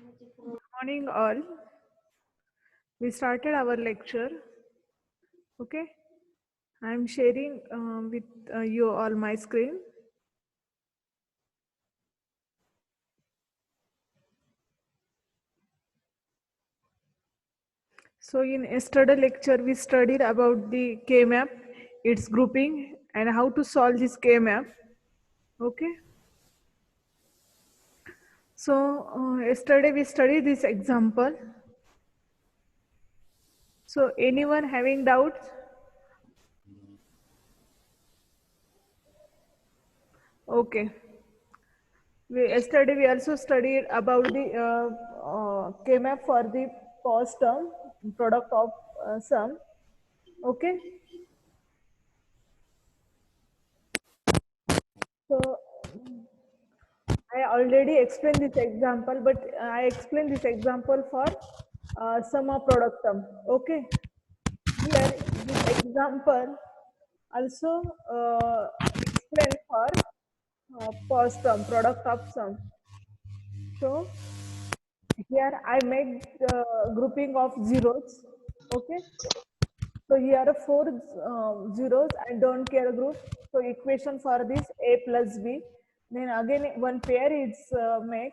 Morning all. We started our lecture. Okay. I am sharing with you all my screen. So in yesterday lecture, we studied about the K-map, its grouping, and how to solve this K-map. Okay. So yesterday we studied this example. So anyone having doubts? Okay. Yesterday we also studied about the K-map for the cost term, product of sum. Okay. So I already explained this example, but I explained this example for sum of product term. Okay. Here this example also explained for cost term, product of sum. So here I make the grouping of zeros. Okay. So here are four zeros. I don't care group. So equation for this a plus b. Then again one pair is make.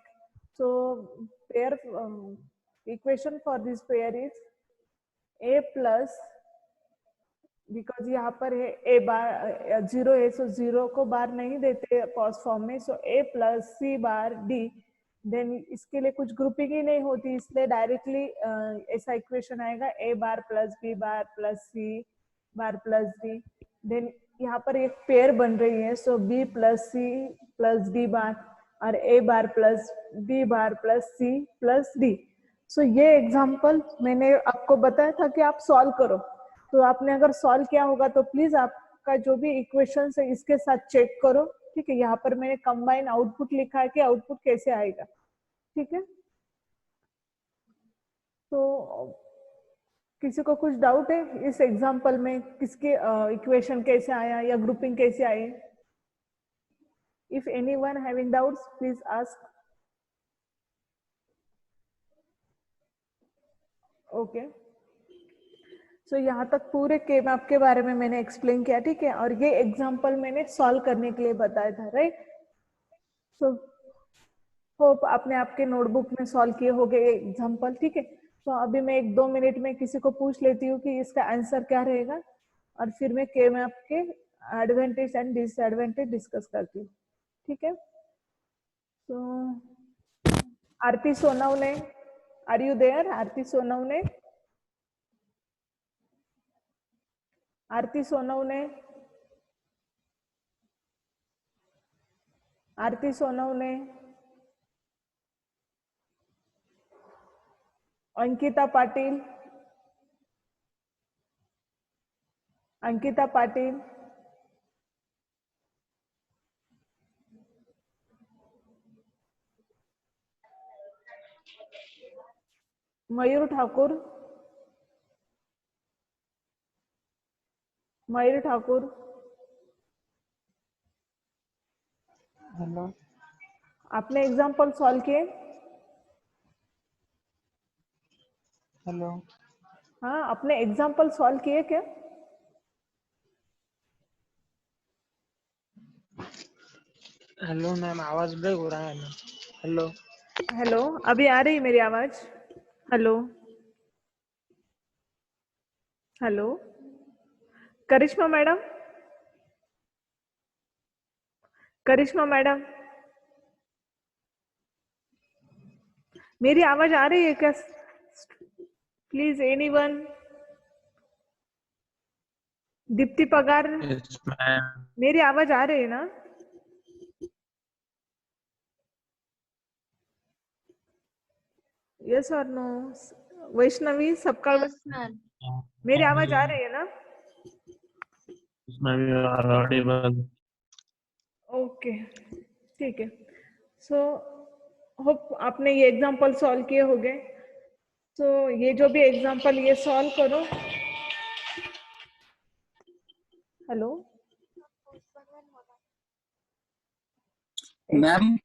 So pair equation for this pair is a plus, because यहाँ पर है A bar zero है, so zero को बार नहीं देते pause form में, सो ए plus C बार D. Then इसके लिए कुछ ग्रुपिंग ही नहीं होती, इसलिए डायरेक्टली ऐसा इक्वेशन आएगा A bar plus B bar plus C bar plus D. Then यहाँ पर एक पेयर बन रही है, so B plus C plus D bar और A bar plus B bar plus C plus D. So ये एग्जांपल मैंने आपको बताया था कि आप सॉल्व करो. तो आपने अगर सॉल्व किया होगा तो प्लीज आपका जो भी इक्वेशन है इसके साथ चेक करो. ठीक है, यहाँ पर मैंने कंबाइन आउटपुट लिखा है कि आउटपुट कैसे आएगा. ठीक है, तो किसी को कुछ डाउट है इस एग्जांपल में, किसके इक्वेशन कैसे आया या ग्रुपिंग कैसे आई? If anyone having doubts please ask. Okay. So यहाँ तक पूरे के मैप के बारे में मैंने एक्सप्लेन किया. ठीक है, और ये एग्जांपल मैंने सॉल्व करने के लिए बताया था. राइट. सो होप आपने आपके नोटबुक में सॉल्व किए होंगे एग्जांपल. ठीक है, तो अभी मैं 1-2 मिनट में किसी को पूछ लेती हूँ कि इसका आंसर क्या रहेगा, और फिर मैं के मैप के एडवांटेज एंड डिसएडवांटेज डिस्कस करती हूँ. ठीक है, तो Aarti Sonawane, are you there? Aarti Sonawane, Aarti Sonawane, Aarti Sonawane, Ankita Patil, Ankita Patil, Mayur Thakur, Mayur Thakur. Hello, आपने एग्जाम्पल सॉल्व किए? हेलो, हाँ, आपने एग्जाम्पल सॉल्व किए क्या? हेलो मैम, आवाज ब्रेक हो रहा है ना. हेलो, हेलो, अभी आ रही है मेरी आवाज? हेलो, हेलो, करिश्मा मैडम, करिश्मा मैडम, मेरी आवाज आ रही है क्या? Please anyone. दीप्ति पगार, यस मैम. मेरी आवाज आ रही है ना? यस और नो? वैष्णवी सबका, मेरी आवाज आ रही है ना? ओके, ठीक है. सो होप आपने ये एग्जांपल सॉल्व किए होंगे. तो ये जो भी एग्जांपल ये सॉल्व करो. Hello ma'am.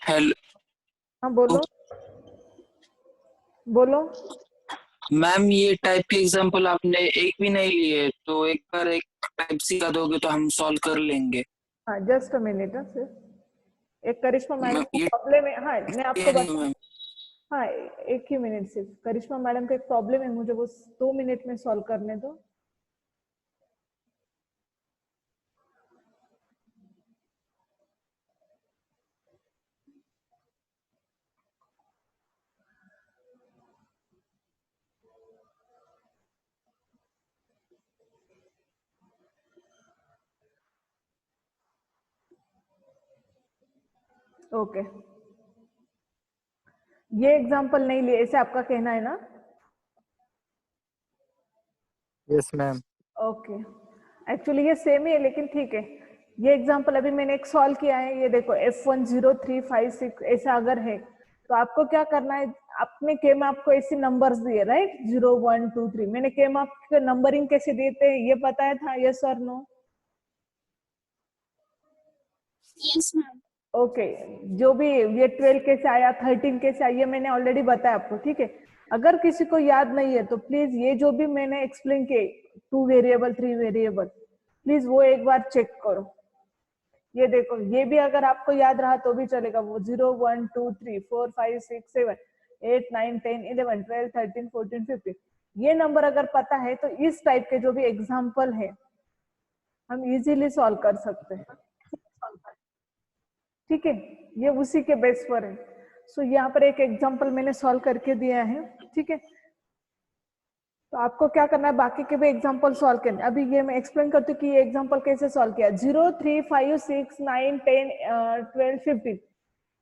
हेलो, हाँ बोलो. बोलो। मैम ये टाइप के एग्जांपल आपने एक भी नहीं लिए, तो एक बार एक टाइप सिखा दोगे तो हम सॉल्व कर लेंगे। हाँ जस्ट अ मिनट सिर्फ एक करिश्मा मैडम मैम को ये प्रॉब्लम है। हाँ मैं आपको नहीं बता। मैम। हाँ एक ही मिनट सिर्फ, करिश्मा मैडम का एक प्रॉब्लम है, मुझे वो 2 मिनट में सॉल्व करने दो। ओके ये एग्जांपल नहीं लिए ऐसे आपका कहना है ना? Yes ma'am. ओके एक्चुअली ये सेम ही है लेकिन ठीक है। ये एग्जांपल अभी मैंने एक सॉल्व किया है, ये देखो F10356 ऐसा अगर है तो आपको क्या करना है, आपने के मैप को ऐसे नंबर्स दिए राइट 0 1 2 3। मैंने के मैप के नंबरिंग कैसे देते हैं ये बताया था, यस और नो? Yes ma'am. ओके जो भी ये 12 कैसे आया 13 कैसे आया ये मैंने ऑलरेडी बताया आपको, ठीक है। अगर किसी को याद नहीं है तो प्लीज ये जो भी मैंने एक्सप्लेन किए 2 वेरिएबल 3 वेरिएबल प्लीज वो एक बार चेक करो। ये देखो ये भी अगर आपको याद रहा तो भी चलेगा, वो 0 1 2 3 4 5 6 7 8 9 10 11 12 13 14 15 ये नंबर अगर पता है तो इस टाइप के जो भी एग्जाम्पल है हम इजीली सॉल्व कर सकते हैं, ठीक है। ये उसी के बेस पर है। सो यहाँ पर एक एग्जांपल मैंने सॉल्व करके दिया है, ठीक है। तो आपको क्या करना है, बाकी के भी एग्जांपल सॉल्व करने। अभी ये मैं एक्सप्लेन करती हूँ कि ये एग्जांपल कैसे सॉल्व किया। 0 3 5 6 9 10 12 15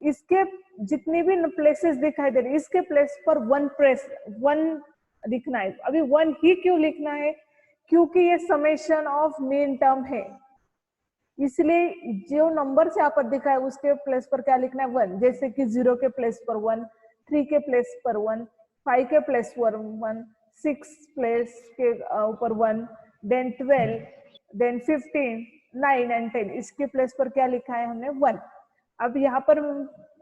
इसके जितनी भी प्लेसेस दिखाई दे रही इसके प्लेस पर वन लिखना है। अभी वन ही क्यों लिखना है, क्योंकि ये समेशन ऑफ मीन टर्म है, इसलिए जो नंबर से यहाँ पर दिखा है उसके प्लेस पर क्या लिखना है 1। जैसे कि 0 के प्लेस पर 1, 3 के प्लेस पर 1, 5 के प्लेस पर 1, 6 प्लेस के ऊपर 1, देन 12, देन 15, 9 एंड 10 इसके प्लेस पर क्या लिखा है हमने 1। अब यहाँ पर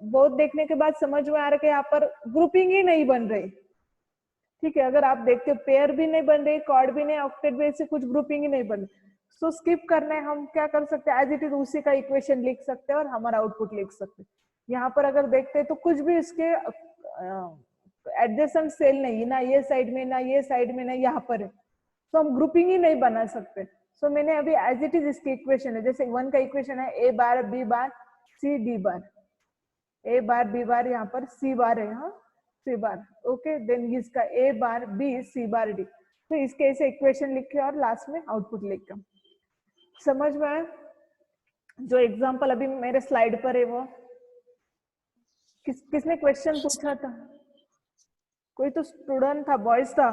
बहुत देखने के बाद समझ में आ रहा है कि यहाँ पर ग्रुपिंग ही नहीं बन रही, ठीक है। अगर आप देखते हो पेयर भी नहीं बन रही, कॉर्ड भी नहीं, ऑक्टेट भी, ऐसे कुछ ग्रुपिंग ही नहीं बन रही। सो स्किप करना है, हम क्या कर सकते हैं एज इट इज उसी का इक्वेशन लिख सकते हैं और हमारा आउटपुट लिख सकते हैं। यहाँ पर अगर देखते हैं तो कुछ भी इसके एडजेसेंट सेल नहीं, ना ये साइड में ना ये साइड में ना यहाँ पर है, तो हम ग्रुपिंग ही नहीं बना सकते। सो मैंने अभी एज इट इज इसकी इक्वेशन है, जैसे 1 का इक्वेशन है A bar B bar C D bar, A bar B bar यहाँ पर सी बार है, हाँ सी बार, ओके। देन इसका ए बार बी सी बार डी, तो इसके ऐसे इक्वेशन लिख के और लास्ट में आउटपुट लिख के। समझ में आया? जो एग्जांपल अभी मेरे स्लाइड पर है वो किसने क्वेश्चन पूछा था? कोई तो स्टूडेंट था, बॉयज था,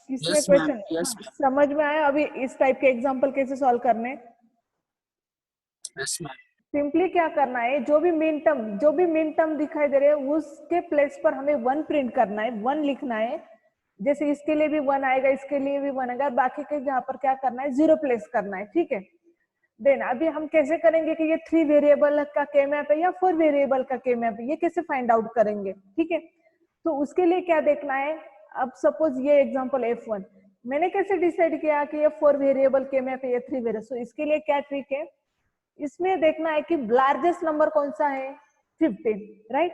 किसने यस मैम, क्वेश्चन? यस समझ में आया अभी इस टाइप के एग्जांपल कैसे सॉल्व करने? Yes ma'am. सिंपली क्या करना है, जो भी मीन टर्म दिखाई दे रहे हैं उसके प्लेस पर हमें 1 प्रिंट करना है, 1 लिखना है। जैसे इसके लिए भी 1 आएगा, इसके लिए भी 1 आएगा, बाकी के जहाँ पर क्या करना है 0 प्लेस करना है, ठीक है। देन अभी हम कैसे करेंगे कि ये 3 वेरिएबल का के मैप है या 4 वेरिएबल का के मैप है, ये कैसे फाइंड आउट करेंगे, ठीक है। तो उसके लिए क्या देखना है, अब सपोज ये एग्जांपल F1 मैंने कैसे डिसाइड किया कि ये 4 वेरिएबल के मैप है, ये 3 वेरिएबल। सो इसके लिए क्या ट्रिक है, इसमें देखना है कि लार्जेस्ट नंबर कौन सा है 15, राइट।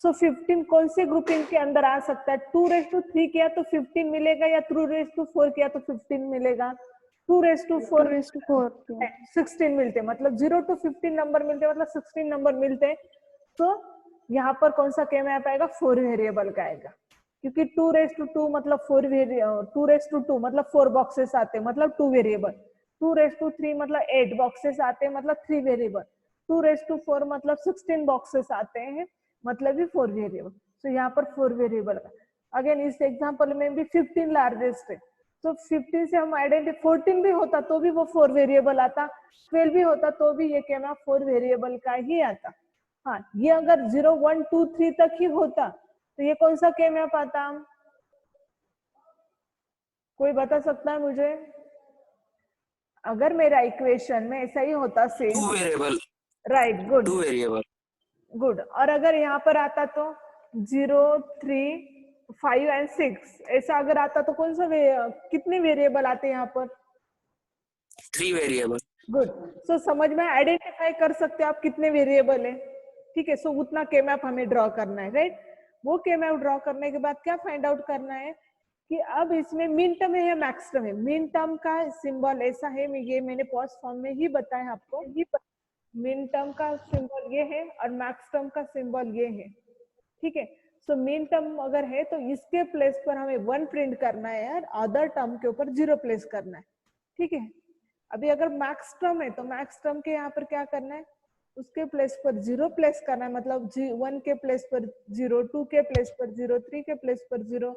सो 15 कौन से ग्रुपिंग के अंदर आ सकता है, 2⁻³ किया तो 15 मिलेगा या 2⁻4 किया तो 15 मिलेगा, 2⁻4 16 मिलते, मतलब 0 to 15 नंबर मिलते, मतलब 16 नंबर मिलते। तो यहाँ पर कौन सा के मैप आएगा 4 वेरिएबल का आएगा, क्योंकि 2⁻2 मतलब 2⁻2 मतलब 4 बॉक्सेस आते हैं मतलब 2 वेरिएबल, 2⁻3 मतलब 8 बॉक्सेस आते हैं मतलब 3 वेरिएबल, 2⁻4 मतलब 16 बॉक्सेस आते हैं मतलब भी 4 वेरिएबल। तो यहाँ पर 4 वेरिएबल। अगेन इस एग्जांपल में भी 15 लार्जेस्ट है, तो 15 से हम आइडेंटिटी 14 भी होता तो भी वो 4 वेरिएबल आता, 12 भी होता तो भी ये कहना 4 वेरिएबल का ही आता। हाँ ये अगर 0 1 2 3 तक ही होता तो ये कौन सा के मैप आता, कोई बता सकता है मुझे? अगर मेरा इक्वेशन में ऐसा ही होता से 2 variable, right, good 2 variable. Good. और अगर यहाँ पर आता तो 0 3 5 and 6 ऐसा अगर आता तो कौन सा कितने वेरिएबल आते हैं यहाँ पर? 3 वेरिएबल। गुड। सो समझ में आइडेंटिफाई कर सकते हो आप कितने वेरिएबल है, ठीक है। सो उतना के मैप हमें ड्रॉ करना है, राइट। वो के मैप ड्रॉ करने के बाद क्या फाइंड आउट करना है कि अब इसमें मिन टर्म है या मैक्स टर्म है। मिन टर्म का सिंबल ऐसा है, ये मैंने पॉज फॉर्म में ही बताया आपको। मिन टर्म का सिंबल ये है और मैक्स टर्म का सिंबल ये है, ठीक है। सो मिन टर्म अगर है तो इसके प्लेस पर हमें 1 प्रिंट करना है और अदर टर्म के ऊपर 0 प्लेस करना है, ठीक है। अभी अगर मैक्स टर्म है तो मैक्स टर्म के यहाँ पर क्या करना है, उसके प्लेस पर 0 प्लेस करना है, मतलब 1 के प्लेस पर 0, 2 के प्लेस पर 0, 3 के प्लेस पर 0,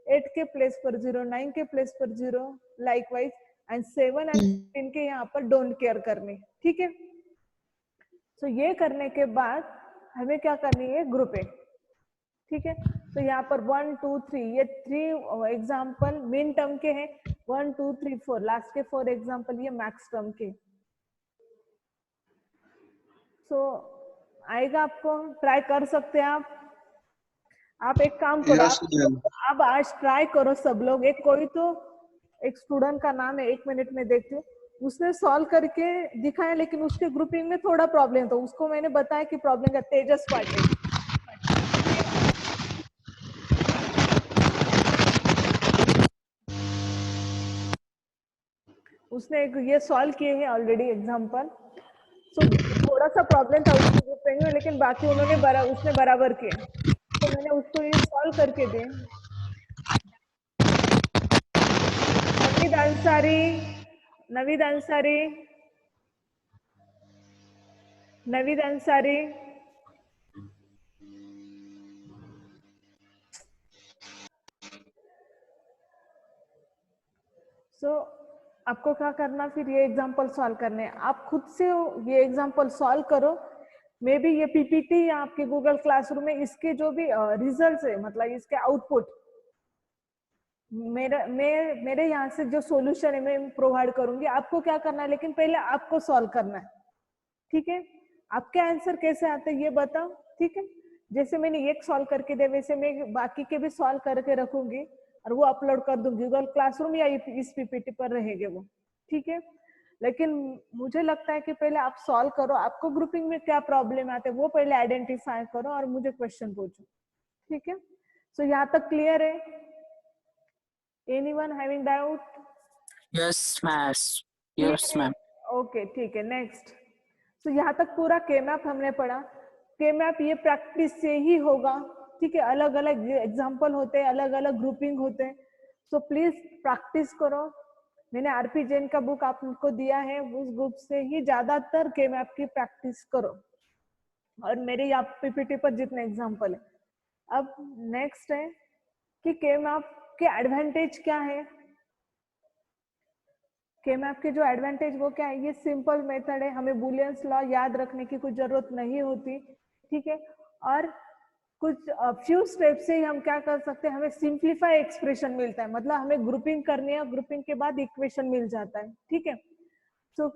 8 के प्लेस पर 0, 9 के प्लेस पर 0, लाइकवाइज एंड 7 एंड 15 के यहाँ पर डोंट केयर करने, ठीक है। सो ये करने के बाद हमें क्या करनी है, ग्रुपिंग, ठीक है। तो यहाँ पर 1 2 3 ये 3 एग्जाम्पल मिन टर्म के हैं, 1 2 3 4 लास्ट के 4 एग्जाम्पल ये मैक्स टर्म के। सो आएगा, आपको ट्राई कर सकते हैं आप एक काम करो, आप आज ट्राई करो सब लोग। एक कोई तो एक स्टूडेंट का नाम है, 1 मिनट में देखते, उसने सॉल्व करके दिखाया, लेकिन उसके ग्रुपिंग में थोड़ा प्रॉब्लम था। उसको मैंने बताया कि प्रॉब्लम का तेजस पाटिल, उसने ये सॉल्व किए हैं ऑलरेडी एग्जाम्पल। सो थोड़ा सा प्रॉब्लम था उसके ग्रुपिंग में, लेकिन बाकी उसने बराबर किए। तो मैंने उसको ये सॉल्व करके दिए। नवीद अंसारी, नवीद अंसारी, नवीद अंसारी, आपको क्या करना, फिर ये एग्जाम्पल सॉल्व करने हैं। आप खुद से ये एग्जाम्पल सॉल्व करो। मे बी ये पीपीटी या आपके गूगल क्लासरूम में इसके जो भी रिजल्ट्स है, मतलब इसके आउटपुट मेरे यहाँ से जो सॉल्यूशन है मैं प्रोवाइड करूंगी। आपको क्या करना है, लेकिन पहले आपको सॉल्व करना है, ठीक है। आपके आंसर कैसे आते हैं ये बताओ, ठीक है। जैसे मैंने एक सॉल्व करके दिया, वैसे मैं बाकी के भी सॉल्व करके रखूंगी और वो अपलोड कर दूंगी गूगल क्लासरूम या इस पीपीटी पर रहेंगे वो, ठीक है। लेकिन मुझे लगता है कि पहले आप सॉल्व करो, आपको ग्रुपिंग में क्या प्रॉब्लम आते हैं वो पहले आइडेंटिफाई करो और मुझे क्वेश्चन पूछो, ठीक है। सो यहाँ तक क्लियर है? Anyone having doubt? Yes ma'am. Okay, ठीक है। नेक्स्ट, तो यहाँ तक पूरा के मैप हमने पढ़ा। के मैप ये प्रैक्टिस से ही होगा, ठीक है। अलग अलग एग्जाम्पल होते हैं, अलग अलग ग्रुपिंग होते हैं। सो प्लीज प्रैक्टिस करो। मैंने आरपी जैन का बुक आपको दिया है, उस बुक से ही ज्यादातर के मैप की प्रैक्टिस करो, और मेरे यहाँ पीपीटी पर जितने एग्जाम्पल है। अब नेक्स्ट है कि के मैप के एडवांटेज क्या है। के मैप के जो एडवांटेज वो क्या है, ये सिंपल मेथड है, हमें बुलियंस लॉ याद रखने की कोई जरूरत नहीं होती, ठीक है। और कुछ फ्यू स्टेप से ही हम क्या कर सकते हैं, हमें सिंप्लीफाई एक्सप्रेशन मिलता है, मतलब हमें ग्रुपिंग करनी है, ग्रुपिंग के बाद इक्वेशन मिल जाता है, ठीक है। सो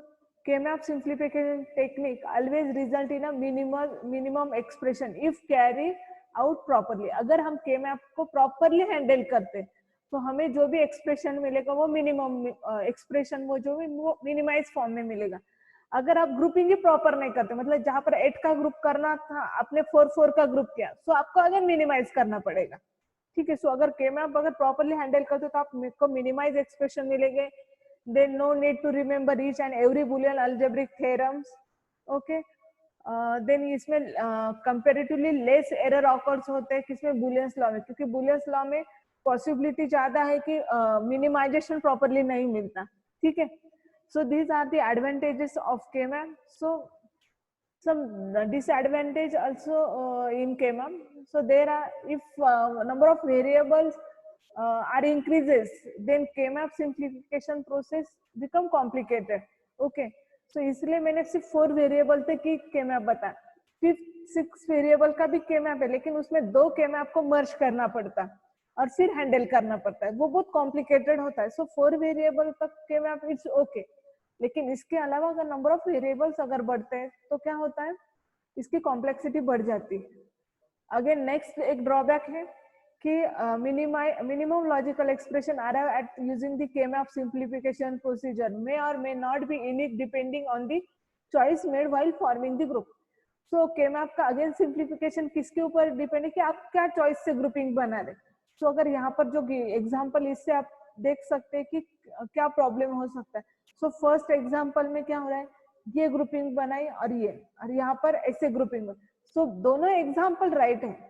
के map simplification technique always result in a minimum expression if carry out properly. अगर हम के मैप को प्रॉपरली हैंडल करते तो हमें जो भी एक्सप्रेशन मिलेगा वो मिनिमम एक्सप्रेशन वो मिनिमाइज फॉर्म में मिलेगा। अगर आप ग्रुपिंग ही प्रॉपर नहीं करते, मतलब जहां पर 8 का ग्रुप करना था आपने 4 का ग्रुप किया, सो आपको अगर मिनिमाइज करना पड़ेगा, ठीक है। सो अगर के मैप अगर प्रॉपरली हैंडल करते तो आपको मिनिमाइज एक्सप्रेशन मिलेंगे। Then no need to remember each and every Boolean algebraic theorems, okay. Then इसमें कंपेरेटिवली लेस एरर ऑकर्स होते हैं, किसमें, बुलियंस लॉ में, क्योंकि बुलियंस लॉ में पॉसिबिलिटी ज्यादा है कि मिनिमाइजेशन प्रॉपरली नहीं मिलता, ठीक है। So these are the advantages of K-map. So some disadvantage also in K-map. So there are, if number of variables are increases, then K-map simplification process become complicated. Okay. So इसलिए मैंने सिर्फ 4 variable तक की K-map बताया। 5th 6 variable का भी K-map है, लेकिन उसमें 2 K-map को मर्ज करना पड़ता और फिर हैंडल करना पड़ता है, वो बहुत कॉम्प्लिकेटेड होता है। सो 4 वेरिएबल तक K-map इट्स ओके, लेकिन इसके अलावा अगर नंबर ऑफ वेरिएबल्स अगर बढ़ते हैं तो क्या होता है, इसकी कॉम्प्लेक्सिटी बढ़ जाती है। अगेन नेक्स्ट एक ड्रॉबैक है कि minimum logical expression arrive at using the K-map simplification procedure may or may not be unique depending on the choice made while forming the group. So K-map का again simplification किसके ऊपर depend है कि आप क्या choice से grouping बना रहे. तो अगर यहाँ पर जो एग्जांपल इससे आप देख सकते हैं कि क्या प्रॉब्लम हो सकता है. सो फर्स्ट एग्जांपल में क्या हो रहा है, ये ग्रुपिंग बनाई और यहाँ पर ऐसे ग्रुपिंग. सो दोनों एग्जांपल राइट है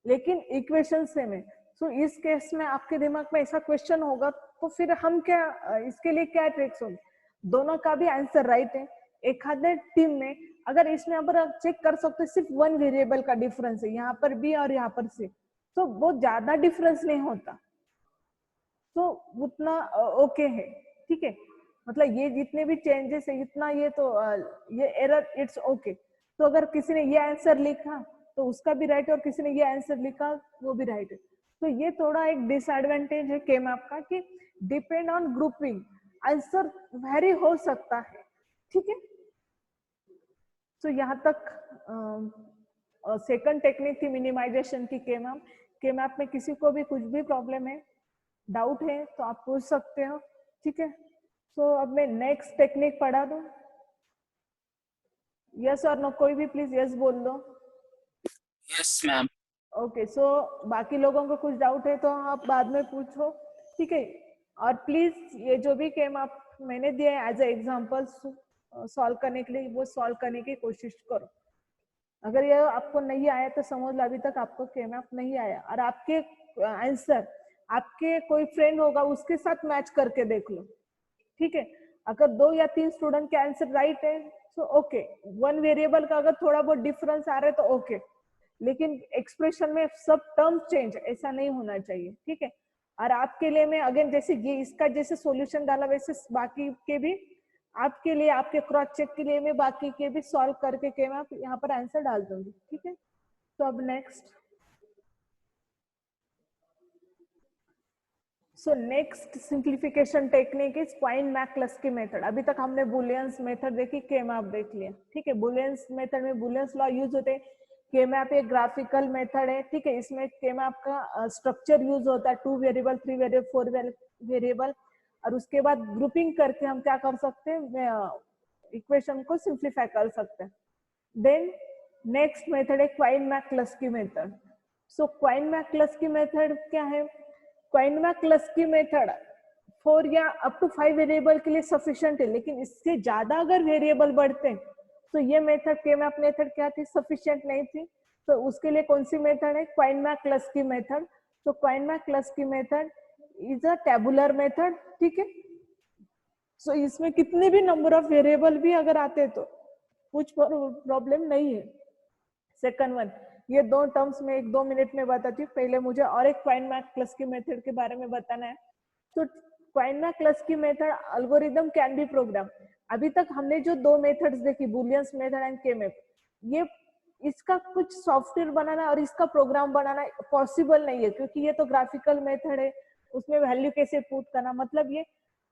लेकिन इक्वेशन सेम है. सो इस केस में आपके दिमाग में ऐसा क्वेश्चन होगा तो फिर हम क्या इसके लिए क्या ट्रिक्स होंगे. दोनों का भी आंसर राइट है. एक आधे टीम में अगर इसमें आप चेक कर सकते सिर्फ वन वेरिएबल का डिफरेंस है, यहाँ पर बी और यहाँ पर सी, तो बहुत ज्यादा डिफरेंस नहीं होता, तो उतना ओके है. ठीक है, मतलब ये जितने भी चेंजेस है इतना ये तो ये एरर इट्स ओके. तो अगर किसी ने ये आंसर लिखा तो उसका भी राइट है और किसी ने ये आंसर लिखा वो भी राइट है. तो ये थोड़ा एक डिसएडवांटेज है के मैप का कि depend on grouping answer very हो सकता है. ठीक है, तो यहाँ तक सेकंड टेक्निक थी मिनिमाइजेशन की के मैप. के मैप में किसी को भी कुछ भी प्रॉब्लम है, डाउट है तो आप पूछ सकते हो. ठीक है, तो अब मैं नेक्स्ट टेक्निक पढ़ा दूं. यस और नो, कोई भी प्लीज यस बोल दो. Yes ma'am. ओके, सो बाकी लोगों को कुछ डाउट है तो आप बाद में पूछो. ठीक है, और प्लीज ये जो भी केम आप मैंने दिया है एज ए एग्जांपल सॉल्व करने के लिए, वो सॉल्व करने की कोशिश करो. अगर ये आपको नहीं आया तो समझ लो अभी तक आपको केम आप नहीं आया, और आपके आंसर आपके कोई फ्रेंड होगा उसके साथ मैच करके देख लो. ठीक है, अगर 2 या 3 स्टूडेंट के आंसर राइट है तो ओके. वन वेरिएबल का अगर थोड़ा बहुत डिफरेंस आ रहा है तो ओके, लेकिन एक्सप्रेशन में सब टर्म चेंज ऐसा नहीं होना चाहिए. ठीक है, और आपके लिए मैं अगेन जैसे ये इसका जैसे सॉल्यूशन डाला वैसे बाकी के भी आपके लिए, आपके क्रॉस चेक के लिए मैं बाकी के भी सॉल्व करके के मैं यहाँ पर आंसर डाल दूंगी. ठीक है, तो अब next. So next simplification technique is Quine McCluskey method. अभी तक हमने बुलियंस मेथड देखी, के मैप देख लिया. ठीक है, बुलियंस मेथड में बुलियंस लॉ यूज होते हैं. के मैप एक ग्राफिकल मेथड है. ठीक है, इसमें के मैप का स्ट्रक्चर यूज होता है 2 वेरिएबल, 3 वेरिएबल, 4 वेरिएबल, और उसके बाद ग्रुपिंग करके हम क्या कर सकते हैं, इक्वेशन को सिंप्लीफाई कर सकते हैं. देन नेक्स्ट मेथड है क्वाइन मैकक्लस्की मेथड. सो क्वाइन मैकक्लस्की मेथड क्या है? क्वाइन मैकक्लस्की मेथड 4 या अप टू 5 वेरिएबल के लिए सफिशिएंट है, लेकिन इससे ज्यादा अगर वेरिएबल बढ़ते हैं तो ये मेथड के मैप मेथड क्या थी, सफिशिएंट नहीं थी. तो उसके लिए कौन सी मेथड है? Quine McCluskey method. तो Quine McCluskey method is a tabular method. ठीक है, सो इसमें कितने भी नंबर ऑफ वेरिएबल भी अगर आते तो कुछ प्रॉब्लम नहीं है. सेकंड वन, ये 2 टर्म्स में 1-2 मिनट में बताती हूँ. पहले मुझे और एक क्वाइन मैकक्लस्की मेथड के बारे में बताना है. तो Quine McCluskey method algorithm can be program. अभी तक हमने जो 2 मेथड्स देखी, booleans method and K map, ये इसका कुछ सॉफ्टवेयर बनाना और इसका प्रोग्राम बनाना पॉसिबल नहीं है, क्योंकि ये तो ग्राफिकल मेथड है. उसमें वैल्यू कैसे पुट करना, मतलब ये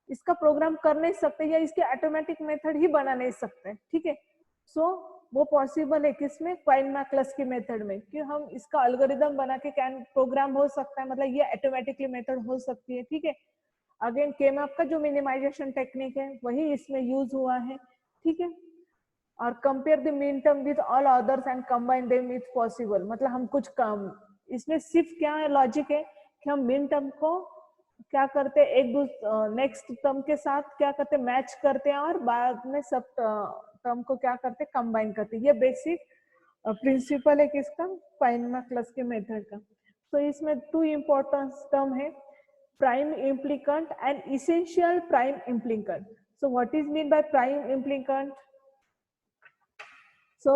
इसका प्रोग्राम कर नहीं सकते या इसके ऑटोमेटिक मेथड ही बना नहीं सकते. ठीक है, सो वो पॉसिबल है किसमें? क्वाइन मैकक्लस्की मेथड में, कि हम इसका एल्गोरिदम बना के कैन प्रोग्राम हो सकता है, मतलब ये ऑटोमेटिकली मेथड हो सकती है. ठीक है, अगेन के मैप का जो मिनिमाइजेशन टेक्निक है वही इसमें यूज हुआ है. ठीक है, और compare the mean term with all others and combine them if possible. मतलब हम कुछ काम इसमें सिर्फ क्या है लॉजिक है कि हम मीन टर्म को क्या करते हैं, एक दूसरे नेक्स्ट टर्म के साथ क्या करते हैं, मैच करते हैं, और बाद में सब टर्म को क्या करते हैं, कंबाइन करते हैं. ये बेसिक प्रिंसिपल है किसका? क्वाइन मैकक्लस्की मेथड का. तो इसमें 2 इम्पोर्टेंट टर्म है, prime implicant and essential prime implicant. So what is mean by prime implicant? So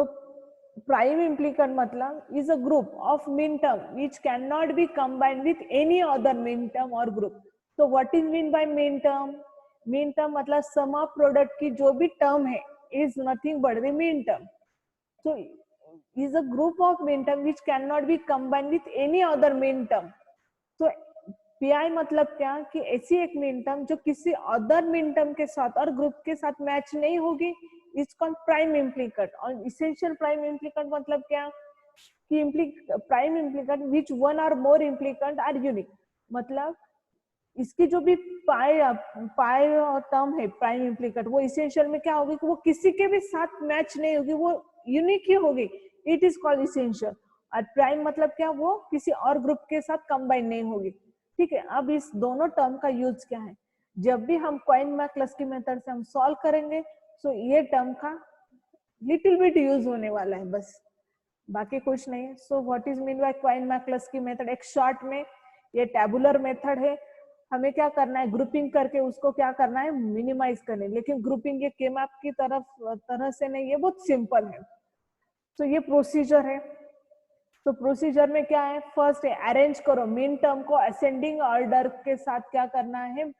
prime implicant मतलब is a group of min term which cannot be combined with any other min term or group. So what is mean by min term? Min term मतलब sum of product की जो भी term है is nothing but the min term. So is a group of min term which cannot be combined with any other min term. So pi मतलब क्या कि ऐसी एक मीन टर्म जो किसी अदर मीन टर्म के साथ और ग्रुप के साथ मैच नहीं होगी, इट्स कॉल्ड प्राइम इम्प्लिकेंट. और इसेंशियल प्राइम इम्प्लिकेंट मतलब क्या? कि प्राइम इम्प्लीकेंट विच वन और मोर इम्प्लीकेंट आर यूनिक, मतलब इसकी जो भी पाई टर्म है प्राइम इम्प्लीकेंट, वो इसेंशियल में क्या होगी कि वो किसी के भी साथ मैच नहीं होगी, वो यूनिक ही होगी, इट इज कॉल्ड इसेंशियल। और प्राइम मतलब क्या, वो किसी और ग्रुप के साथ कंबाइन नहीं होगी। ठीक है, अब इस दोनों टर्म का यूज क्या है, जब भी हम क्वाइन-मैकक्लस्की मेथड से हम सॉल्व करेंगे, सो ये टर्म का लिटिल बिट यूज होने वाला है, बस बाकी कुछ नहीं है। So what is mean by Quine McCluskey method, एक शॉर्ट में ये टैबुलर मेथड है, हमें क्या करना है, ग्रुपिंग करके उसको क्या करना है, मिनिमाइज करने, लेकिन ग्रुपिंग ये के मैप की तरह से नहीं, ये बहुत सिंपल है। तो ये प्रोसीजर है। तो प्रोसीजर में क्या है, फर्स्ट अरेंज करो, मीन टर्म को असेंडिंग ऑर्डर के साथ क्या करना है,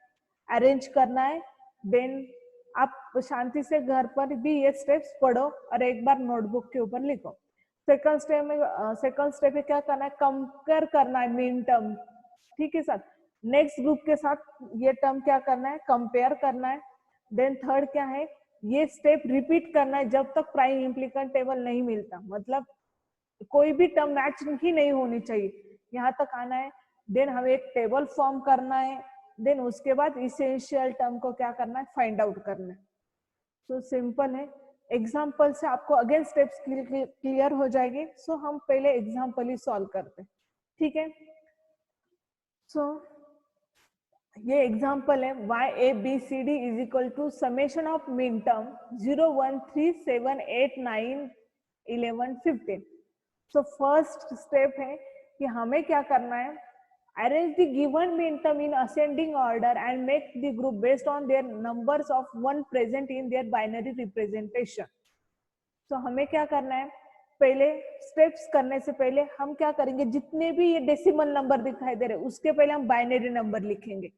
अरेंज करना है। देन आप शांति से घर पर भी ये स्टेप्स पढ़ो और एक बार नोटबुक के ऊपर लिखो। सेकंड स्टेप में क्या करना है, कंपेयर करना है मीन टर्म, ठीक है सर, नेक्स्ट ग्रुप के साथ ये टर्म क्या करना है, कंपेयर करना है। देन थर्ड क्या है, ये स्टेप रिपीट करना है जब तक प्राइम इम्प्लीकेंट टेबल नहीं मिलता, मतलब कोई भी टर्म मैच ही नहीं होनी चाहिए, यहाँ तक आना है। देन हमें एक टेबल फॉर्म करना है, देन उसके बाद इसेंशियल टर्म को क्या करना है, फाइंड आउट करना है। तो सिंपल है, एग्जाम्पल से आपको अगेन स्टेप्स क्लियर हो जाएगी। सो हम पहले एग्जाम्पल ही सॉल्व करते हैं, ठीक है। सो ये एग्जाम्पल है, YABCD is equal to summation of minterm 0 1 3 7 8 9 11 15। So first step है कि हमें क्या करना है, arrange the given minterm in ascending order and make the group based on their numbers of one present in their binary representation. तो हमें क्या करना है, पहले स्टेप्स करने से पहले हम क्या करेंगे, जितने भी ये डेसिमल नंबर दिखाई दे रहे उसके पहले हम बाइनरी नंबर लिखेंगे।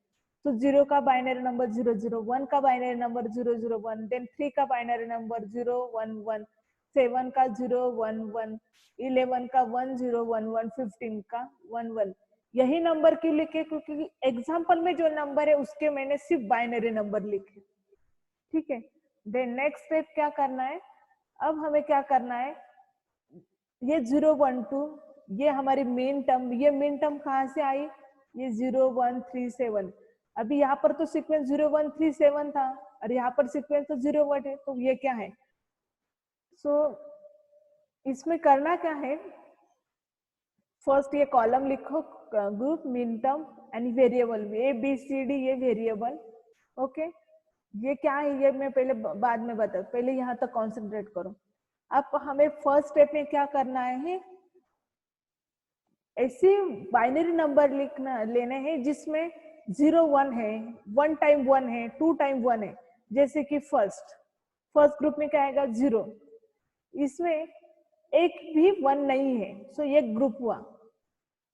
तो 0 का बाइनरी नंबर 0 0, 1 का बाइनरी नंबर 0 0 1, देन 3 का बाइनरी नंबर 0 1 1, 7 का 0 1 1, 11 का 1 0 1 1, 15 का 1 1। यही नंबर क्यों लिखे, क्योंकि एग्जाम्पल में जो नंबर है उसके मैंने सिर्फ बाइनरी नंबर लिखे, ठीक है। देन नेक्स्ट स्टेप क्या करना है, अब हमें क्या करना है, ये 0 1 2 ये हमारी मेन टर्म, ये मेन टर्म कहाँ से आई, ये 0 1 3 7। अभी यहाँ पर तो सीक्वेंस 0 1 3 7 था और यहाँ पर सीक्वेंस तो 0 1 है, तो ये क्या है। सो इसमें करना क्या है, फर्स्ट ये कॉलम लिखो, group mean term and variable ABCD, ये वेरिएबल, ओके। ये क्या है ये मैं पहले बाद में बता, पहले यहाँ तक कॉन्सेंट्रेट करो। अब हमें फर्स्ट स्टेप में क्या करना है, ऐसे बाइनरी नंबर लेने हैं जिसमें 0 1 है, 1 टाइम 1 है, 2 टाइम 1 है। जैसे कि फर्स्ट ग्रुप में क्या आएगा, 0, इसमें एक भी 1 नहीं है, सो ये ग्रुप हुआ।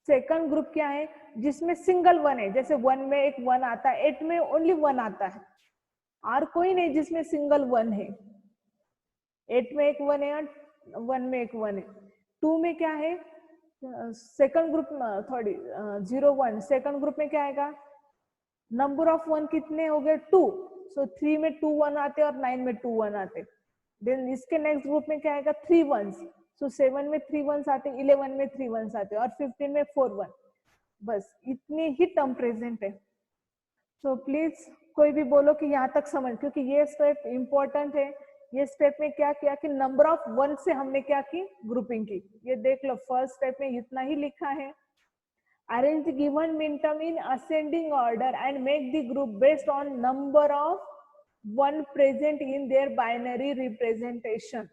सेकंड ग्रुप क्या है, जिसमें सिंगल 1 है, जैसे 1 में एक 1 आता है, 8 में ओनली 1 आता है, और कोई नहीं जिसमें सिंगल 1 है। 8 में एक 1 है, 1 में एक 1 है। 2 में क्या है, सेकंड ग्रुप 0 1, सेकंड ग्रुप में क्या आएगा, नंबर ऑफ 1 कितने हो गए, 2, सो 3 में 2 1 आते और 9 में 2 1 आते। देन इसके नेक्स्ट ग्रुप में क्या आएगा, 3 1s, सो 7 में 3 1s आते, 11 में 3 1s आते और 15 में 4 1। बस इतनी ही टर्म प्रेजेंट है। सो प्लीज कोई भी बोलो कि यहाँ तक समझ, क्योंकि ये स्टेप इंपॉर्टेंट है। ये स्टेप में क्या किया कि नंबर ऑफ 1 से हमने क्या की, ग्रुपिंग की। ये देख लो, फर्स्ट स्टेप में इतना ही लिखा है, arrange the given min term in ascending order and make the group based on number of 1 present in their binary representation.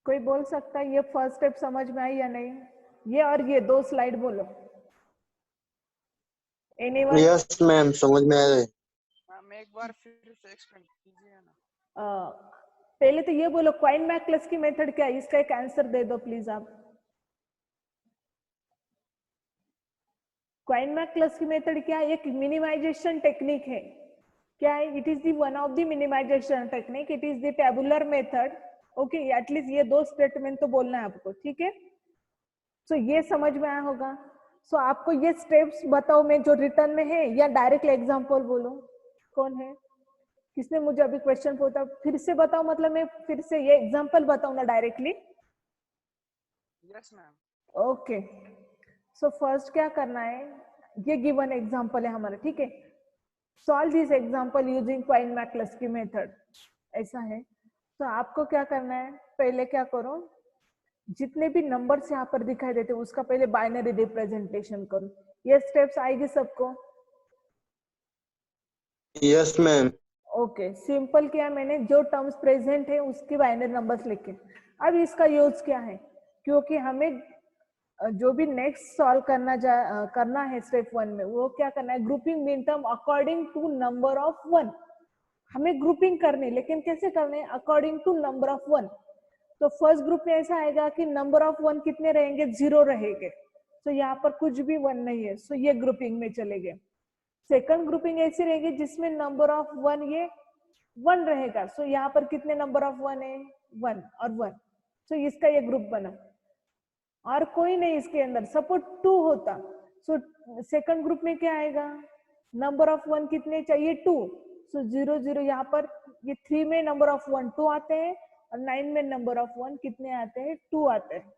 कोई बोल सकता है ये फर्स्ट स्टेप समझ में आई या नहीं, ये और ये 2 स्लाइड बोलो। Anyone? यस मैम, समझ में आ गए। मैम एक बार फिर से एक्सप्लेन कीजिए ना। पहले तो ये बोलो, क्वाइन-मैकक्लस्की मेथड क्या है, इसका एक आंसर दे दो प्लीज आप। क्वाइन-मैकक्लस्की मेथड क्या है, एक मिनिमाइजेशन टेक्निक है। क्या है, it is the one of the minimisation technique, it is the tabular method, okay. At least ये 2 स्टेटमेंट तो बोलना है आपको, ठीक है। सो ये समझ में आया होगा। सो आपको ये स्टेप्स बताओ, मैं जो रिटर्न में है या डायरेक्टली एग्जांपल बोलो, कौन है। किसने मुझे अभी क्वेश्चन पूछा, फिर से बताओ, मतलब मैं फिर से ये एग्जांपल बताऊं ना directly? Yes ma'am. Okay, so first क्या करना है, ये गिवन एग्जांपल है हमारा, ठीक है। Solve this example using Quine McCluskey method, ऐसा है। तो आपको क्या करना है, पहले क्या करो, जितने भी नंबर्स यहाँ पर दिखाई देते हैं उसका पहले बाइनरी रिप्रेजेंटेशन करो। ये स्टेप्स आएगी सबको? Yes ma'am. ओके, सिंपल किया मैंने, जो टर्म्स प्रेजेंट है उसकी बाइनरी नंबर्स लिखे। अब इसका यूज क्या है, क्योंकि हमें जो भी नेक्स्ट सॉल्व करना है स्टेप 1 में, वो क्या करना है, grouping minterm according to number of 1। हमें ग्रुपिंग करनी, लेकिन कैसे करनी है, अकॉर्डिंग टू नंबर ऑफ 1। तो फर्स्ट ग्रुप में ऐसा आएगा कि नंबर ऑफ 1 कितने रहेंगे, 0 रहेंगे। तो यहाँ पर कुछ भी 1 नहीं है, सो ये ग्रुपिंग में चले गए। सेकंड ग्रुपिंग ऐसी रहेगी जिसमें नंबर ऑफ 1 ये 1 रहेगा, सो यहाँ पर कितने नंबर ऑफ 1 है, 1 और 1, सो इसका ये ग्रुप बना। और कोई नहीं इसके अंदर, सपोज 2 होता, सो सेकंड ग्रुप में क्या आएगा, नंबर ऑफ 1 कितने चाहिए, 2, सो 0 0, यहाँ पर ये 3 में नंबर ऑफ 1 2 आते हैं, और 9 में नंबर ऑफ 1 कितने आते हैं, 2 आते हैं।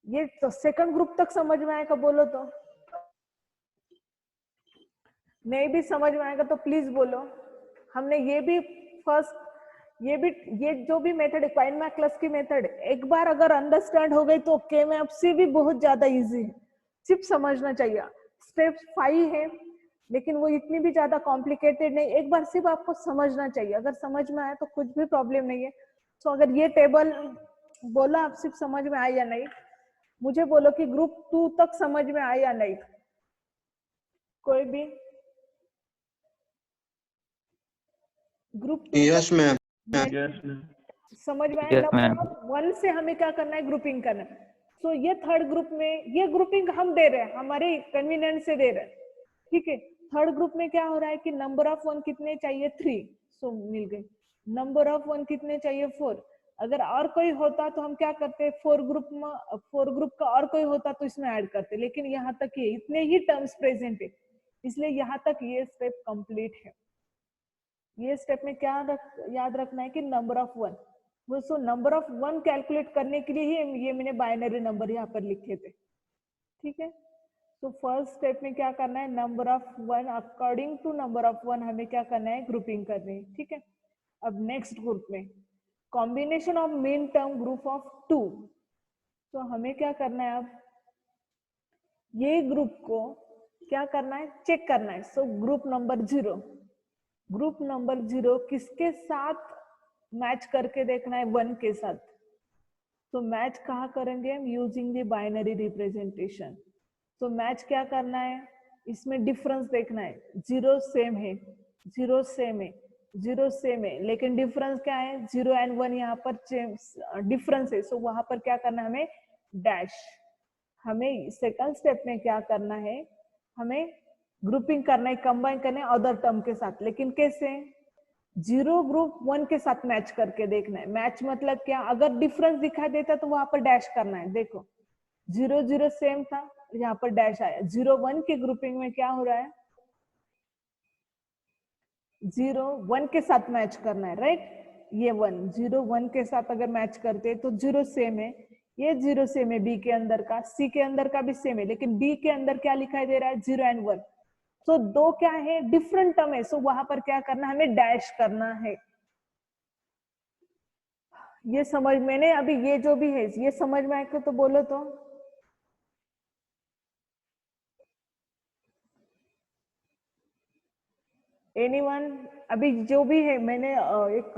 ये तो सेकंड ग्रुप तक समझ में आएगा, बोलो तो। नहीं भी समझ में आएगा तो प्लीज बोलो। हमने ये भी फर्स्ट, ये जो भी मेथड है क्वाइन मैक्लस्की मेथड, एक बार अगर अंडरस्टैंड हो गई तो के मैप से भी बहुत ज्यादा इजी है, सिर्फ समझना चाहिए। स्टेप 5 है, लेकिन वो इतनी भी ज्यादा कॉम्प्लिकेटेड नहीं, एक बार सिर्फ आपको समझना चाहिए। अगर समझ में आए तो कुछ भी प्रॉब्लम नहीं है। तो अगर ये टेबल बोला आप सिर्फ समझ में आए या नहीं, मुझे बोलो कि ग्रुप 2 तक समझ में आए या नहीं, कोई भी ग्रुप 2 यस मैम। समझ में आए। Yes, ma'am. नंबर 1 से हमें क्या करना है, ग्रुपिंग करना है। सो ये थर्ड ग्रुप में, ये ग्रुपिंग हम दे रहे हैं, हमारे कन्वीनियंस से दे रहे हैं, ठीक है। थर्ड ग्रुप में क्या हो रहा है कि नंबर ऑफ 1 कितने चाहिए, 3, सो मिल गई। नंबर ऑफ 1 कितने चाहिए, 4। अगर और कोई होता तो हम क्या करते, 4 ग्रुप का और कोई होता तो इसमें ऐड करते, लेकिन यहाँ तक ये इतने ही टर्म्स प्रेजेंट है, इसलिए यहाँ तक ये स्टेप कंप्लीट है। ये स्टेप में क्या याद रखना है कि नंबर ऑफ 1, वो सो नंबर ऑफ 1 कैलकुलेट करने के लिए ही ये मैंने बाइनरी नंबर यहाँ पर लिखे थे, ठीक है। तो फर्स्ट स्टेप में क्या करना है, number of 1, according to number of 1 हमें क्या करना है, ग्रुपिंग करनी है, ठीक है। अब नेक्स्ट ग्रुप में combination of main term group of 2, तो हमें क्या करना है, अब ये ग्रुप को क्या करना है, चेक करना है। सो ग्रुप नंबर 0 किसके साथ मैच करके देखना है, 1 के साथ। तो मैच कहाँ करेंगे हम, यूजिंग द बाइनरी रिप्रेजेंटेशन। तो मैच क्या करना है, इसमें डिफरेंस देखना है, 0 सेम है, 0 सेम है, 0 सेम है, लेकिन डिफरेंस क्या है, 0 एंड 1 यहाँ पर डिफरेंस है। सो वहां पर क्या करना है, हमें डैश। हमें सेकंड स्टेप में क्या करना है, हमें ग्रुपिंग करना है, कंबाइन करना है अदर टर्म के साथ, लेकिन कैसे, 0 ग्रुप 1 के साथ मैच करके देखना है। मैच मतलब क्या, अगर डिफरेंस दिखाई देता तो वहां पर डैश करना है। देखो 0 0 सेम था, यहाँ पर डैश आया। 0 1 के ग्रुपिंग में क्या हो रहा है, 0 1 के साथ मैच करना है, राइट। ये 1 0 1 के साथ अगर मैच करते तो 0 सेम है, ये 0 सेम है, बी के अंदर का, सी के अंदर का भी सेम है, लेकिन डी के अंदर क्या लिखाई दे रहा है, 0 एंड 1। तो दो क्या है, डिफरेंट टर्म है, सो वहां पर क्या करना है, हमें डैश करना है। ये समझ, मैंने अभी ये जो भी है ये समझ में आएगा तो बोलो तो। एनीवन, अभी जो भी है मैंने एक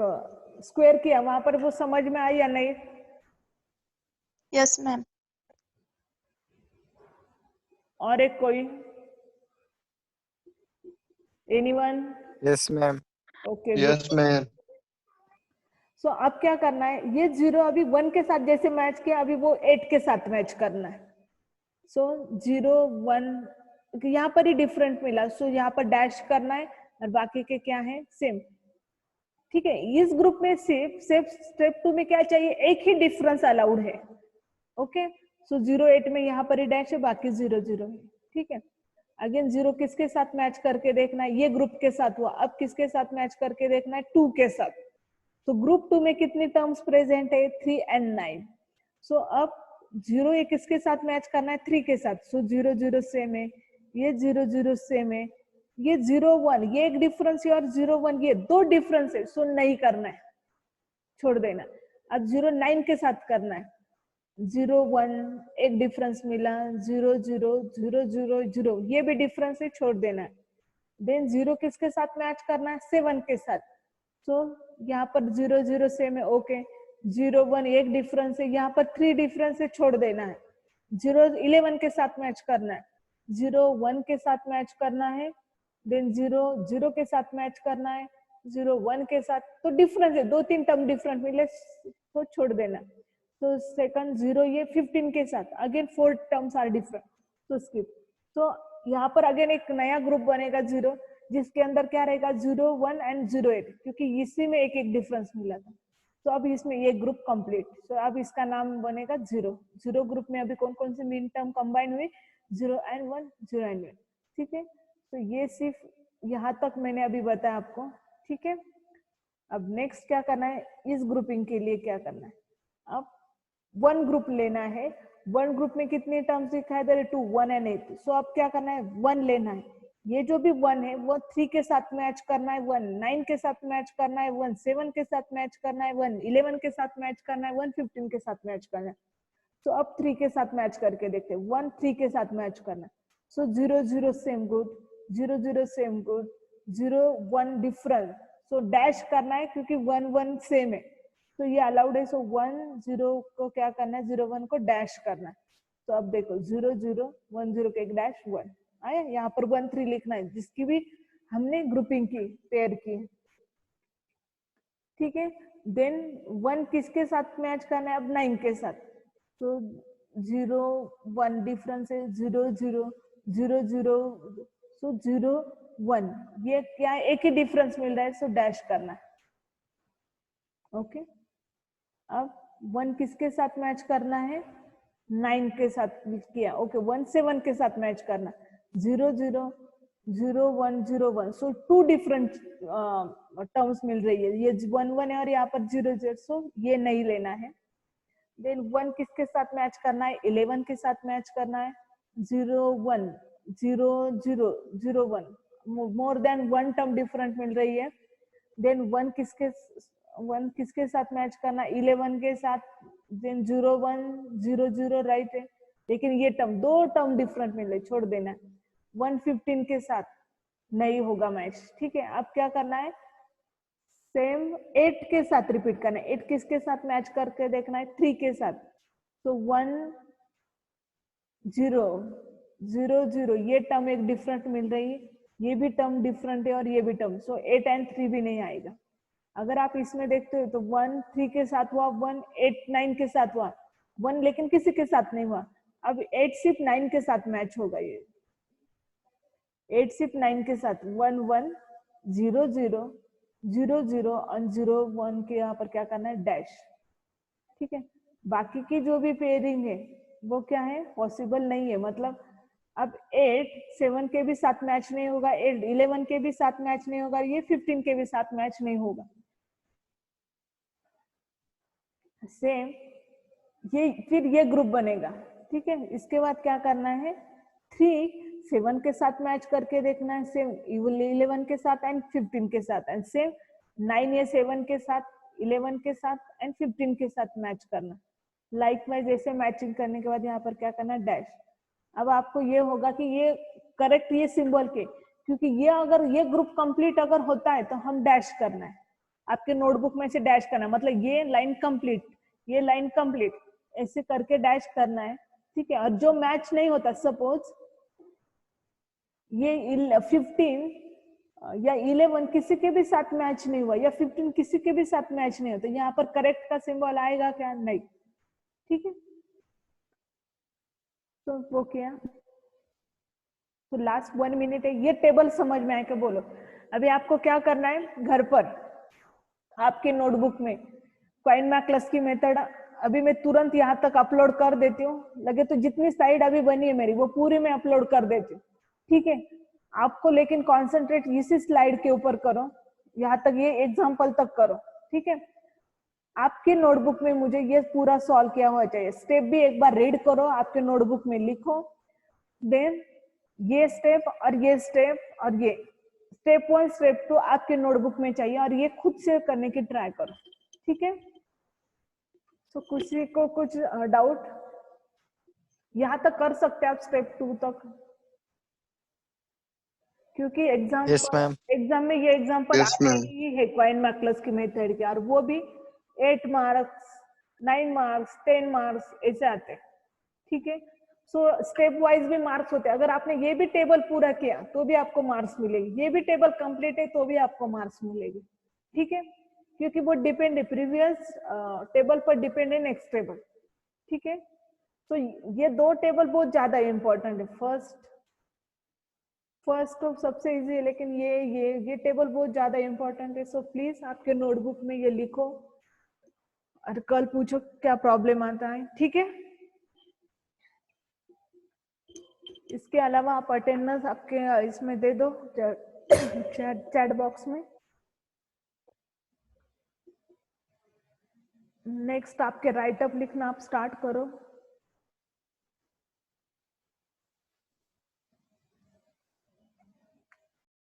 स्क्वायर किया वहां पर, वो समझ में आई या नहीं? Yes, ma'am. और एक कोई, anyone? Yes, ma'am. Okay, yes ma'am. So अब क्या करना है, ये 0 अभी 1 के साथ जैसे मैच किया, अभी वो 8 के साथ मैच करना है। सो 0 1 यहाँ पर ही डिफरेंट मिला, सो यहाँ पर डैश करना है, और बाकी के क्या है, सेम, ठीक है। इस ग्रुप में सिर्फ स्टेप 2 में क्या चाहिए, एक ही डिफरेंस अलाउड है, ओके। सो 0 8 में यहाँ पर ही डैश है, बाकी 0 0 है, ठीक है। अगेन 0 किसके साथ मैच करके देखना है, ये ग्रुप के साथ हुआ। अब किसके साथ मैच करके देखना है, 2 के साथ। तो ग्रुप 2 में कितनी टर्म्स प्रेजेंट है, 3 and 9। सो अब 0 ये किसके साथ मैच करना है, 3 के साथ। सो 0 0 सेम है, ये 0 0 सेम है, ये 0 1 ये एक डिफरेंस है, और 0 1 ये दो डिफरेंस है। सो नहीं करना है, छोड़ देना। अब 0 9 के साथ करना है, 0 1 एक डिफरेंस मिला, 0 0 0 0 0 ये भी डिफरेंस है, छोड़ देना है। देन 0 किसके साथ मैच करना है, 7 के साथ। सो यहाँ पर 0 0 सेम है, ओके। 0 1 एक डिफरेंस है, यहाँ पर 3 डिफरेंस है, छोड़ देना है। 0 11 के साथ मैच करना है, 0 1 के साथ मैच करना है, देन 0 0 के साथ मैच करना है, 0 1 के साथ। तो डिफरेंस है, 2-3 टर्म डिफरेंट मिले तो छोड़ देना। तो सेकंड 0 ये 15 के साथ, अगेन 4 टर्म्स आर डिफरेंट, तो स्किप। तो यहाँ पर अगेन एक नया ग्रुप बनेगा 0, जिसके अंदर क्या रहेगा, 0 1 एंड 0 8, क्योंकि इसी में एक एक डिफरेंस मिला था। तो अब इसमें ये ग्रुप कंप्लीट। तो अब इसका नाम बनेगा 0। 0 ग्रुप में अभी कौन कौन से मीन टर्म कंबाइन हुए, 0 and 1 0 and 1, ठीक है। तो ये सिर्फ यहाँ तक मैंने अभी बताया आपको, ठीक है। अब नेक्स्ट क्या करना है, इस ग्रुपिंग के लिए क्या करना है, अब 1 ग्रुप लेना है। 1 ग्रुप में कितने टर्म्स दिखाई दे रहे, 2 1 and 8। सो अब क्या करना है, 1 लेना है। ये जो भी 1 है वो 3 के साथ मैच करना है, 1 9 के साथ मैच करना है, 1 7 के साथ मैच करना है, 1 11 के साथ मैच करना है, 1 15 के साथ मैच करना है। तो अब 3 के साथ मैच करके देखते हैं, 1 3 के साथ मैच करना है। सो 0 0 same good, 0 0 same good, 0 1 different. So dash करना है क्योंकि 1 1 सेम है, तो ये अलाउड है। सो 1 0 को क्या करना है, 0 1 को डैश करना है। तो अब देखो 0 0 1 0 के एक डैश 1 आया, यहाँ पर 1 3 लिखना है, जिसकी भी हमने ग्रुपिंग की, पेयर की, ठीक है। देन 1 किसके साथ मैच करना है, अब 9 के साथ। तो 0 1 डिफरेंस है, 0 0 0 0, सो 0 1 ये क्या है, एक ही डिफरेंस मिल रहा है, सो डैश करना है, ओके। अब 1 किसके साथ मैच करना है, 9 के साथ किया, ओके। 1 7 के साथ मैच करना, 0 0 0 1 0 1। सो 2 डिफरेंट टर्म्स मिल रही है, ये 1 1 है और यहाँ पर 0 0, सो ये नहीं लेना है। देन 1 किसके साथ मैच करना है, 11 के साथ मैच करना है, 0 1 0 0 0 1, मोर देन 1 टर्म डिफरेंट मिल रही है। देन 1 किसके साथ मैच करना, 11 के साथ। देन 0 1 0 0 राइट है, लेकिन ये टर्म 2 टर्म डिफरेंट मिल रही, छोड़ देना है। 1 15 के साथ नहीं होगा मैच, ठीक है। अब क्या करना है, सेम 8 के साथ रिपीट करना है। 8 किसके साथ मैच करके देखना है, 3 के साथ। तो 1 0 0 0 ये टर्म एक डिफरेंट मिल रही है, ये भी टर्म डिफरेंट है और ये भी टर्म। सो 8 and 3 भी नहीं आएगा। अगर आप इसमें देखते हो तो 1 3 के साथ हुआ, 1 8 9 के साथ हुआ, 1 लेकिन किसी के साथ नहीं हुआ। अब 8 सिर्फ 9 के साथ मैच होगा, ये 8 सिर्फ 9 के साथ, 1 1 0 0 0 0 और 0 1 के यहाँ पर क्या करना है, डैश, ठीक है। बाकी की जो भी पेयरिंग है वो क्या है, पॉसिबल नहीं है। मतलब अब 8 7 के भी साथ मैच नहीं होगा, 8 11 के भी साथ मैच नहीं होगा, ये 15 के भी साथ मैच नहीं होगा। सेम ये फिर ये ग्रुप बनेगा, ठीक है। इसके बाद क्या करना है, 3 7 के साथ मैच करके देखना है, सेम 11 के साथ एंड 15 के साथ, एंड सेम 9 या 7 के साथ, 11 के साथ एंड 15 के साथ मैच करना। लाइकवाइज ऐसे मैचिंग करने के बाद यहाँ पर क्या करना है, डैश। अब आपको ये होगा कि ये करेक्ट ये सिंबल के, क्योंकि ये अगर ये ग्रुप कंप्लीट अगर होता है तो हम डैश करना है, आपके नोटबुक में से डैश करना है, मतलब ये लाइन कंप्लीट, ये लाइन कंप्लीट, ऐसे करके डैश करना है, ठीक है। और जो मैच नहीं होता, सपोज ये 15 या 11 किसी के भी साथ मैच नहीं हुआ, या 15 किसी के भी साथ मैच नहीं होता, यहाँ पर करेक्ट का सिंबल आएगा क्या, नहीं, ठीक है। तो वो क्या, तो लास्ट 1 मिनट है, ये टेबल समझ में आए क्या बोलो। अभी आपको क्या करना है, घर पर आपके नोटबुक में कॉइन मैकलस की मेथड अभी मैं तुरंत यहाँ तक अपलोड कर देती हूँ, लगे तो जितनी साइड अभी बनी है मेरी वो पूरी मैं अपलोड कर देती हूँ, ठीक है, आपको लेकिन कॉन्सेंट्रेट इसी स्लाइड के ऊपर करो, यहाँ तक ये एग्जाम्पल तक करो। ठीक है, आपके नोटबुक में मुझे ये पूरा सॉल्व किया हुआ चाहिए। स्टेप भी एक बार रीड करो, आपके नोटबुक में लिखो, देन ये स्टेप और ये स्टेप और ये स्टेप 1 स्टेप 2 आपके नोटबुक में चाहिए और ये खुद से करने की ट्राई करो। ठीक है, तो किसी को कुछ डाउट? यहाँ तक कर सकते हैं आप स्टेप 2 तक, क्योंकि Yes, ma'am. एग्जाम में ये एग्जाम्पल Yes, आते ma'am. ही है क्वाइन मैकलस की मेथड के, और वो भी 8 मार्क्स 9 मार्क्स 10 मार्क्स ऐसे आते हैं। ठीक है, सो स्टेप वाइज भी मार्क्स होते हैं। अगर आपने ये भी टेबल पूरा किया तो भी आपको मार्क्स मिलेगी, ये भी टेबल कंप्लीट है तो भी आपको मार्क्स मिलेगी। ठीक है, क्योंकि वो डिपेंड है प्रीवियस टेबल पर, डिपेंड है नेक्स्ट टेबल। ठीक है, तो ये दो टेबल बहुत ज्यादा इंपॉर्टेंट है। फर्स्ट तो सबसे इजी है, लेकिन ये टेबल बहुत ज्यादा इंपॉर्टेंट है। सो प्लीज आपके नोटबुक में ये लिखो और कल पूछो क्या प्रॉब्लम आता है। ठीक है, इसके अलावा आप अटेंडेंस आपके इसमें दे दो, चैट बॉक्स में। नेक्स्ट आपके राइटअप लिखना आप स्टार्ट करो।